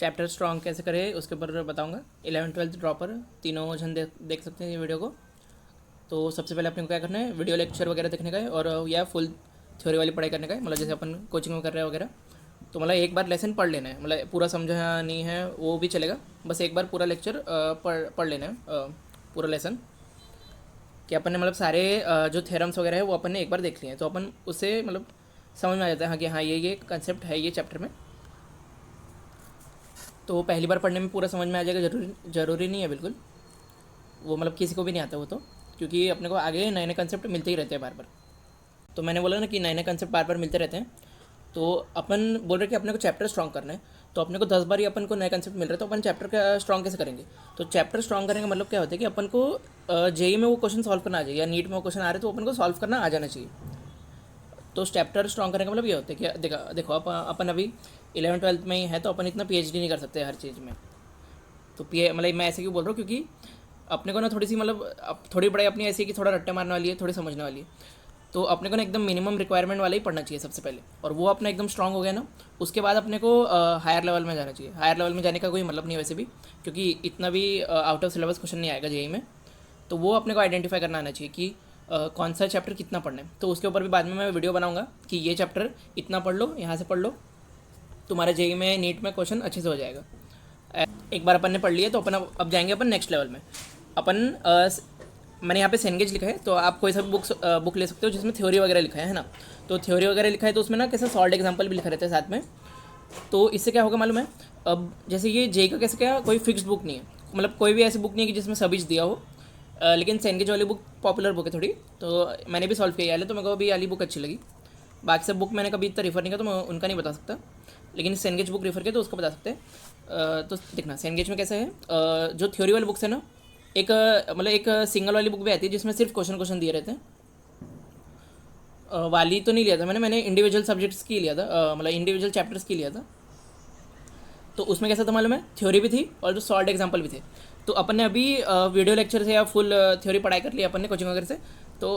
Chapter strong कैसे करें उसके ऊपर बताऊंगा। 11th 12th ड्रॉपर तीनों जन देख सकते हैं ये वीडियो को। तो सबसे पहले अपने को क्या करना है, वीडियो लेक्चर वगैरह देखने का है और या फुल थ्योरी वाली पढ़ाई करने का है। मतलब जैसे अपन कोचिंग में कर रहे हैं वगैरह, तो मतलब एक बार लेसन पढ़ लेना है। मतलब पूरा समझा नहीं है वो भी चलेगा, बस एक बार पूरा लेक्चर पढ़ लेना है, पूरा लेसन। कि अपन ने मतलब सारे जो थ्योरम्स वगैरह है वो अपन ने एक बार देख लिए हैं, तो अपन उससे मतलब समझ में आ जाता है हाँ कि हाँ ये कंसेप्ट है ये चैप्टर में। तो पहली बार पढ़ने में पूरा समझ में आ जाएगा, ज़रूरी नहीं है बिल्कुल। वो मतलब किसी को भी नहीं आता वो तो, क्योंकि अपने को आगे नए नए कंसेप्ट मिलते ही रहते हैं बार बार। तो मैंने बोला ना कि नए नए कंसेप्ट बार बार मिलते रहते हैं। तो अपन बोल रहे कि अपने को चैप्टर स्ट्रॉन्ग करना है, तो अपने को 10 बार ही अपन को नए कंसेप्ट मिल रहे हैं, तो अपन चैप्टर का स्ट्रॉन्ग कैसे करेंगे। तो चैप्टर स्ट्रॉन्ग करने का मतलब क्या होता है कि अपन को जेई में वो क्वेश्चन सॉल्व करना आ जाए या नीट में वो क्वेश्चन आ रहे हैं तो अपन को सॉल्व करना आ जाना चाहिए। तो चैप्टर स्ट्रॉन्ग करने का मतलब ये होता है कि देखो अपन अभी 11th 12th में ही है, तो अपन इतना पीएचडी नहीं कर सकते हर चीज़ में। तो मतलब मैं ऐसे क्यों बोल रहा हूँ, क्योंकि अपने को ना थोड़ी सी मतलब अब थोड़ी पढ़ाई अपनी ऐसी है कि थोड़ा रट्टे मारने वाली है, थोड़ी समझने वाली है। तो अपने को ना एकदम मिनिमम रिक्वायरमेंट वाला ही पढ़ना चाहिए सबसे पहले, और वो अपना एकदम स्ट्रांग हो गया ना, उसके बाद अपने को हायर लेवल में जाना चाहिए। हायर लेवल में जाने का कोई मतलब नहीं वैसे भी, क्योंकि इतना भी आउट ऑफ सिलेबस क्वेश्चन नहीं आएगा जेई में। तो वो अपने को आइडेंटिफाई करना आना चाहिए कि कौन सा चैप्टर कितना पढ़ना है। तो उसके ऊपर भी बाद में मैं वीडियो बनाऊंगा कि ये चैप्टर इतना पढ़ लो, यहाँ से पढ़ लो, तुम्हारे जेई में नीट में क्वेश्चन अच्छे से हो जाएगा। एक बार अपन ने पढ़ लिया तो अपन अब जाएंगे अपन नेक्स्ट लेवल में। अपन मैंने यहाँ पे सेंगेज लिखा है, तो आप कोई सा बुक ले सकते हो जिसमें थ्योरी वगैरह लिखा है ना। तो थ्योरी वगैरह लिखा है तो उसमें ना कैसे सॉल्ड एग्जाम्पल भी लिखा रहता है साथ में। तो इससे क्या होगा मालूम है, अब जैसे ये जेई का कैसे क्या कोई फिक्स्ड बुक नहीं है, मतलब कोई भी ऐसी बुक नहीं है कि जिसमें सभी दिया हो। लेकिन सेंगेज वाली बुक पॉपुलर बुक है थोड़ी, तो मैंने भी सॉल्व किया है, तो मेरे को अभी वाली बुक अच्छी लगी। बाकी सब बुक मैंने कभी इतना रिफ़र नहीं किया तो मैं उनका नहीं बता सकता, लेकिन सेंगेज बुक रेफर किया तो उसका बता सकते हैं। तो देखना सेंगेज में कैसे है, जो थ्योरी वाली बुक्स है ना, एक मतलब एक सिंगल वाली बुक भी आती है जिसमें सिर्फ क्वेश्चन दिए रहते हैं। वाली तो नहीं लिया था मैंने इंडिविजुअल सब्जेक्ट्स की लिया था, मतलब इंडिविजुअल चैप्टर्स की लिया था। तो उसमें कैसा था मालूम है, थ्योरी भी थी और जो सॉल्ड एग्जाम्पल भी थे। तो अपन ने अभी वीडियो लेक्चर से या फुल थ्योरी पढ़ाई कर लिया अपन ने कोचिंग वगैरह से। तो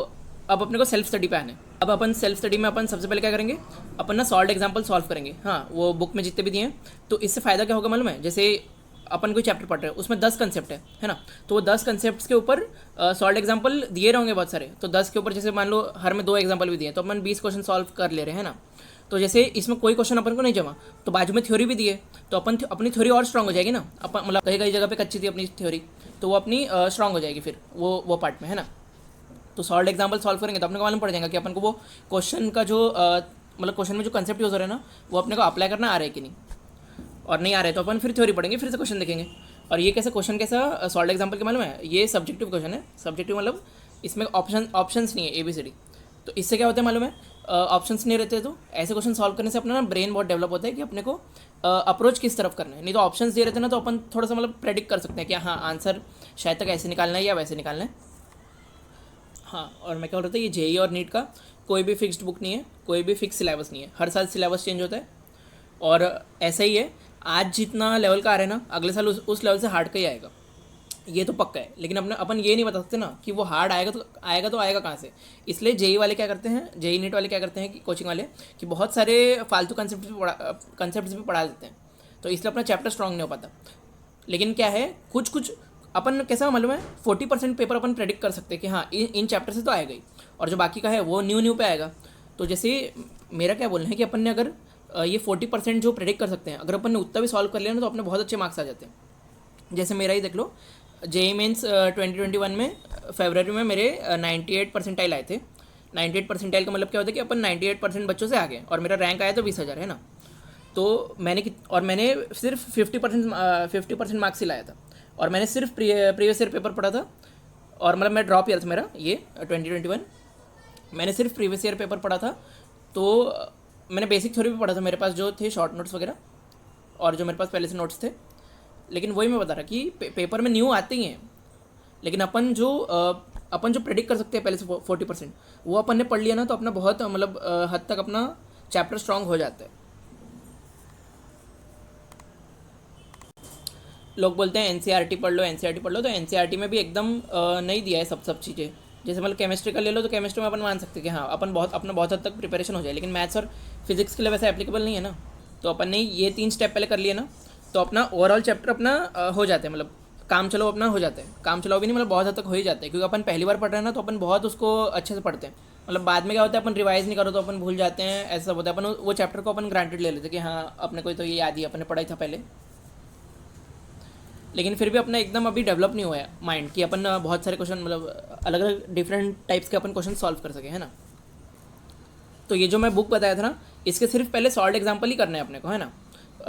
अब अपने को सेल्फ स्टडी पे आना है। अब अपन सेल्फ स्टडी में अपन सबसे पहले क्या करेंगे, अपन ना सॉल्ड एग्जाम्पल सॉल्व करेंगे। हाँ, वो बुक में जितने भी दिए हैं। तो इससे फ़ायदा क्या होगा मालूम है, जैसे अपन कोई चैप्टर पढ़ रहे हैं उसमें 10 कंसेप्ट है ना। तो वो 10 कंसेप्ट के ऊपर सॉल्ड एग्जाम्पल दिए रहेंगे बहुत सारे। तो 10 के ऊपर जैसे मान लो हर में 2 एग्जाम्पल भी दिए तो अपन 20 क्वेश्चन सॉल्व कर ले रहे हैं ना। तो जैसे इसमें कोई क्वेश्चन अपन को नहीं जमा, तो बाजू में थ्योरी भी दी है, तो अपन अपनी थ्योरी और स्ट्रांग हो जाएगी ना। अपन मतलब कहीं कहीं जगह पे कच्ची थी अपनी थ्योरी, तो वो अपनी स्ट्रांग हो जाएगी फिर वो पार्ट में है ना। तो सॉल्ड एग्जाम्पल सॉल्व करेंगे तो अपने को मालूम पड़ जाएगा कि अपन को वो क्वेश्चन का जो मतलब क्वेश्चन में जो कंसेप्ट यूज हो रहा है ना, वो अपने को अप्लाई करना आ रहा है कि नहीं, और नहीं आ रहा है तो अपन फिर थ्योरी पढ़ेंगे, फिर से क्वेश्चन देखेंगे। और ये कैसे क्वेश्चन कैसा सॉल्ड एग्जाम्पल के मालूम है, ये सब्जेक्टिव क्वेश्चन है। सब्जेक्टिव मतलब इसमें ऑप्शंस नहीं है ABCD। तो इससे क्या होता है मालूम है, ऑप्शंस नहीं रहते, तो ऐसे क्वेश्चन सॉल्व करने से अपना ना ब्रेन बहुत डेवलप होता है कि अपने को अप्रोच किस तरफ करना है। नहीं तो ऑप्शंस दिए रहते हैं ना, तो अपन थोड़ा सा मतलब प्रेडिक्ट कर सकते हैं कि हाँ आंसर शायद तक ऐसे निकालना है या वैसे निकालना है। हाँ, और मैं क्या बोल रहा था, ये जेई और नीट का कोई भी फिक्स्ड बुक नहीं है, कोई भी फिक्स सिलेबस नहीं है, हर साल सिलेबस चेंज होता है। और ऐसा ही है, आज जितना लेवल का आ रहा है ना, अगले साल उस लेवल से हार्ड का ही आएगा, ये तो पक्का है। लेकिन अपन ये नहीं बता सकते ना कि वो हार्ड आएगा कहाँ से। इसलिए जेई वाले क्या करते हैं, जेई नीट वाले क्या करते हैं कि कोचिंग वाले कि बहुत सारे फालतू कंसेप्ट भी पढ़ा देते हैं, तो इसलिए अपना चैप्टर स्ट्रॉन्ग नहीं हो पाता। लेकिन क्या है, कुछ अपन कैसा मालूम है, 40% पेपर अपन प्रेडिक्ट कर सकते हैं कि हाँ इन चैप्टर से तो आएगा ही, और जो बाकी का है वो न्यू पे आएगा। तो जैसे मेरा क्या बोलना है कि अपन ने अगर ये 40% जो प्रेडिक्ट कर सकते हैं, अगर अपन ने उतना भी सॉल्व कर लिया ना, तो अपने बहुत अच्छे मार्क्स आ जाते हैं। जैसे मेरा ही देख लो, जेई मेंस 2021 में फरवरी में मेरे 98 परसेंटाइल आए थे। 98 परसेंटाइल का मतलब क्या होता है कि अपन 98% बच्चों से आगे, और मेरा रैंक आया तो 20,000 है ना। तो मैंने सिर्फ 50% मार्क्स ही लाया था, और मैंने सिर्फ प्रीवियस ईयर पेपर पढ़ा था। और मतलब मैं ड्रॉप ईयर था मेरा ये 2021, मैंने सिर्फ प्रीवियस ईयर पेपर पढ़ा था। तो मैंने बेसिक थ्योरी भी पढ़ा था, मेरे पास जो थे शॉर्ट नोट्स वगैरह, और जो मेरे पास पहले से नोट्स थे। लेकिन वही मैं बता रहा कि पेपर में न्यू आते ही हैं, लेकिन अपन जो प्रेडिक्ट कर सकते हैं पहले से 40%, वो अपन ने पढ़ लिया ना, तो अपना बहुत मतलब हद तक अपना चैप्टर स्ट्रांग हो जाता है। लोग बोलते हैं एनसीईआरटी पढ़ लो, एनसीईआरटी पढ़ लो, तो एनसीईआरटी में भी एकदम नहीं दिया है सब चीज़ें। जैसे मतलब केमिस्ट्री का ले लो, तो केमिस्ट्री में अपन मान सकते हैं कि हाँ अपन बहुत हद तक प्रिपरेशन हो जाए, लेकिन मैथ्स और फिजिक्स के लिए वैसे एप्लीकेबल नहीं है ना। तो अपन ने ये 3 स्टेप पहले कर लिए ना, तो अपना ओवरऑल चैप्टर अपना हो जाते हैं, मतलब काम चलो अपना हो जाते हैं। काम चलाओ भी नहीं, मतलब बहुत हद तक हो ही जाते हैं, क्योंकि अपन पहली बार पढ़ रहे हैं ना, तो अपन बहुत उसको अच्छे से पढ़ते हैं। मतलब बाद में क्या होता है, अपन रिवाइज नहीं करो तो अपन भूल जाते हैं, ऐसा सब होता है। अपन वो चैप्टर को अपन ग्रांटेड ले लेते हैं कि हाँ अपने को तो ये याद ही है, अपने पढ़ा ही था पहले। लेकिन फिर भी अपना एकदम अभी डेवलप नहीं हुआ है माइंड कि अपन बहुत सारे क्वेश्चन, मतलब अलग अलग डिफरेंट टाइप्स के अपन क्वेश्चन सॉल्व कर सके, है ना। तो ये जो मैं बुक बताया था ना, इसके सिर्फ पहले सॉल्व एग्जाम्पल ही करना है अपने को, है ना।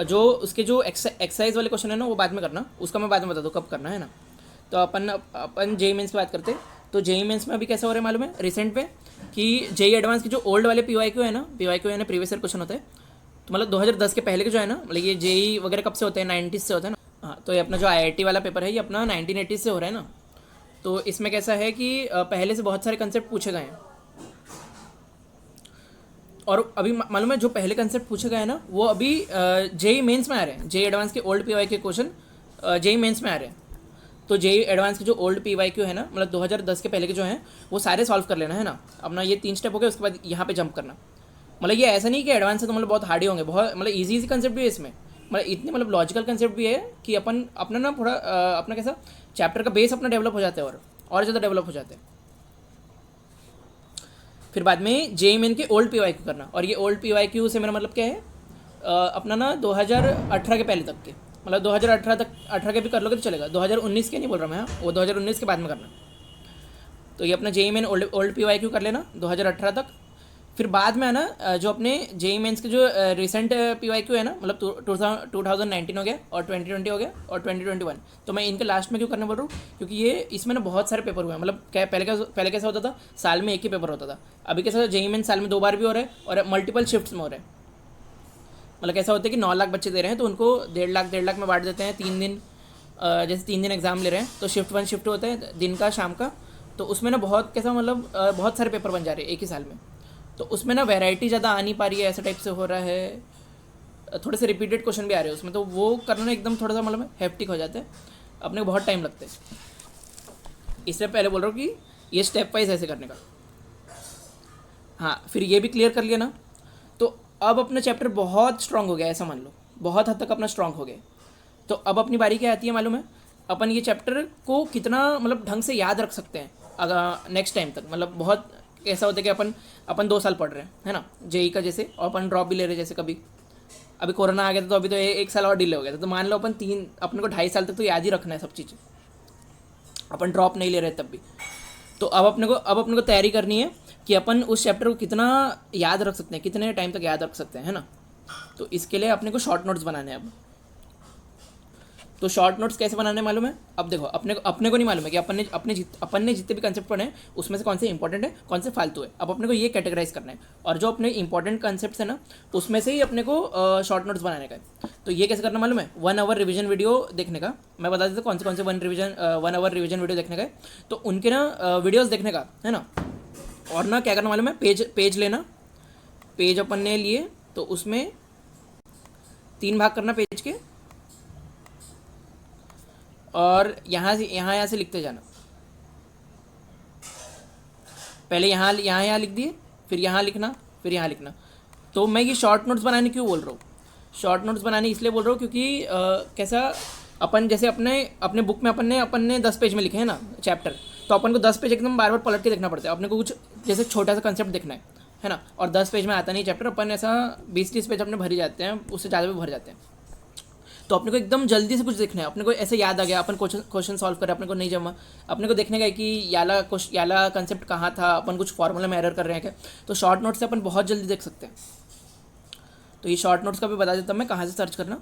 जो उसके जो एक्सरसाइज वाले क्वेश्चन है ना, वो बाद में करना, उसका मैं बाद में बता दूँ कब करना है ना। तो अपन जेई मेंस की बात करते। तो जेई मेंस में अभी कैसा हो रहा है मालूम है रिसेंट पे, कि जेई एडवांस की जो ओल्ड वाले पीवाईक्यू है ना, पीवाईक्यू है ना, प्रीवियस ईयर क्वेश्चन होते हैं। तो मतलब 2010 के पहले के जो है ना, मतलब ये जेई वगैरह कब से होते हैं, 90s से होता है ना। हाँ, तो ये अपना जो आईआईटी वाला पेपर है, ये अपना 1980s से हो रहा है ना। तो इसमें कैसा है कि पहले से बहुत सारे कंसेप्ट पूछे गए हैं, और अभी मालूम है जो पहले कंसेप्ट पूछे गए हैं ना, वो अभी जेई मेंस में आ रहे हैं। जेई एडवांस के ओल्ड पीवाई के क्वेश्चन जेई मेंस में आ रहे हैं। तो जेई एडवांस के जो ओल्ड पीवाईक्यू है ना, मतलब 2010 के पहले के जो हैं, वो सारे सॉल्व कर लेना, है ना। अपना ये 3 स्टेप हो गए, उसके बाद यहाँ पे जंप करना। मतलब ये ऐसा नहीं कि एडवांस है तो मतलब बहुत हार्ड ही होंगे, बहुत मतलब इजी कंसेप्ट भी है इसमें, मतलब इतने मतलब लॉजिकल कंसेप्ट भी है कि अपन अपना ना थोड़ा अपना कैसा चैप्टर का बेस अपना डेवलप हो जाता है, और ज़्यादा डेवलप हो जाते हैं। फिर बाद में जेई मेन के ओल्ड पीवाईक्यू करना, और ये ओल्ड पीवाईक्यू से मेरा मतलब क्या है, अपना ना 2018 के पहले तक के, मतलब 2018 तक 18 के भी कर लोगे तो चलेगा, 2019 के नहीं बोल रहा मैं, हाँ वो 2019 के बाद में करना। तो ये अपना जेई मेन ओल्ड पीवाईक्यू कर लेना 2018 तक। फिर बाद में आना जो अपने जेई मेंस के जो रिसेंट पीवाईक्यू है ना, मतलब 2019 हो गया, और 2020 हो गया, और 2021। तो मैं इनके लास्ट में क्यों करने बोल रहा हूँ, क्योंकि ये इसमें ना बहुत सारे पेपर हुए हैं। मतलब क्या पहले कैसा होता था, साल में एक ही पेपर होता था। अभी कैसा जेई मेन साल में 2 बार भी हो रहा है, और मल्टीपल शिफ्ट्स में हो रहा है। मतलब कैसा होता है कि 9 लाख बच्चे दे रहे हैं, तो उनको 1.5 लाख में बांट देते हैं 3 दिन। जैसे 3 दिन एग्जाम ले रहे हैं, तो शिफ्ट 1 शिफ्ट होता है दिन का शाम का। तो उसमें ना बहुत कैसा मतलब बहुत सारे पेपर बन जा रहे हैं एक ही साल में। तो उसमें ना वैरायटी ज़्यादा आ नहीं पा रही है, ऐसा टाइप से हो रहा है। थोड़े से रिपीटेड क्वेश्चन भी आ रहे हैं उसमें, तो वो करना ना एकदम थोड़ा सा मतलब हैप्टिक हो जाता है, अपने को बहुत टाइम लगता है। इससे पहले बोल रहा हूँ कि ये स्टेप वाइज ऐसे करने का। हाँ, फिर ये भी क्लियर कर लिया ना, तो अब अपना चैप्टर बहुत स्ट्रांग हो गया, ऐसा मान लो, बहुत हद तक अपना स्ट्रांग हो गया। तो अब अपनी बारी क्या आती है मालूम है, अपन ये चैप्टर को कितना मतलब ढंग से याद रख सकते हैं अगर नेक्स्ट टाइम तक। मतलब बहुत ऐसा होता है कि अपन 2 साल पढ़ रहे हैं, है ना, जेई का जैसे, और अपन ड्रॉप भी ले रहे हैं। जैसे कभी अभी कोरोना आ गया था, तो अभी तो 1 साल और डिले हो गया था। तो मान लो अपने को 2.5 साल तक तो याद ही रखना है सब चीज़, अपन ड्रॉप नहीं ले रहे तब भी। तो अब अपने को तैयारी करनी है कि अपन उस चैप्टर को कितना याद रख सकते हैं, कितने टाइम तक याद रख सकते हैं, है ना। तो इसके लिए अपने को शॉर्ट नोट्स बनाने हैं अब। तो शॉर्ट नोट्स कैसे बनाने मालूम है, अब देखो, अपने को नहीं मालूम है कि अपन ने जितने भी कंसेप्ट पढ़े हैं उसमें से कौन से इंपॉर्टेंट है, कौन से फालतू है। अब अपने को ये कैटेगराइज करना है, और जो अपने इंपॉर्टेंट कंसेप्ट है ना, उसमें से ही अपने को शॉर्ट नोट्स बनाने का है। तो ये कैसे करना मालूम है, 1 आवर रिविजन वीडियो देखने का। मैं बता देता हूँ कौन से 1 आवर रिविजन वीडियो देखने का है। तो उनके ना वीडियोज़ देखने का है ना, और ना क्या करना मालूम है, पेज लेना। पेज अपन ने लिए तो उसमें 3 भाग करना पेज के, और यहाँ से लिखते जाना। पहले यहाँ लिख दिए, फिर यहाँ लिखना, फिर यहाँ लिखना। तो मैं ये शॉर्ट नोट्स बनाने क्यों बोल रहा हूँ, शॉर्ट नोट्स बनाने इसलिए बोल रहा हूँ क्योंकि कैसा अपन जैसे अपने बुक में अपन ने 10 पेज में लिखे हैं ना चैप्टर, तो अपन को 10 पेज एकदम बार बार पलट के देखना पड़ता है। अपने को कुछ जैसे छोटा सा कंसेप्ट देखना है ना, और 10 पेज में आता नहीं चैप्टर, अपन ऐसा 20-30 पेज अपने भर ही जाते हैं, उससे ज़्यादा भी भर जाते हैं। तो अपने को एकदम जल्दी से कुछ देखना है। अपने को ऐसे याद आ गया, अपन क्वेश्चन सॉल्व करें, अपने को नहीं जमा, अपने को देखने का है कि याला कंसेप्ट कहाँ था, अपन कुछ फॉर्मूला में एरर कर रहे हैं क्या। तो शॉर्ट नोट्स से अपन बहुत जल्दी देख सकते हैं। तो ये शॉर्ट नोट्स का भी बता देता हूँ मैं कहाँ से सर्च करना।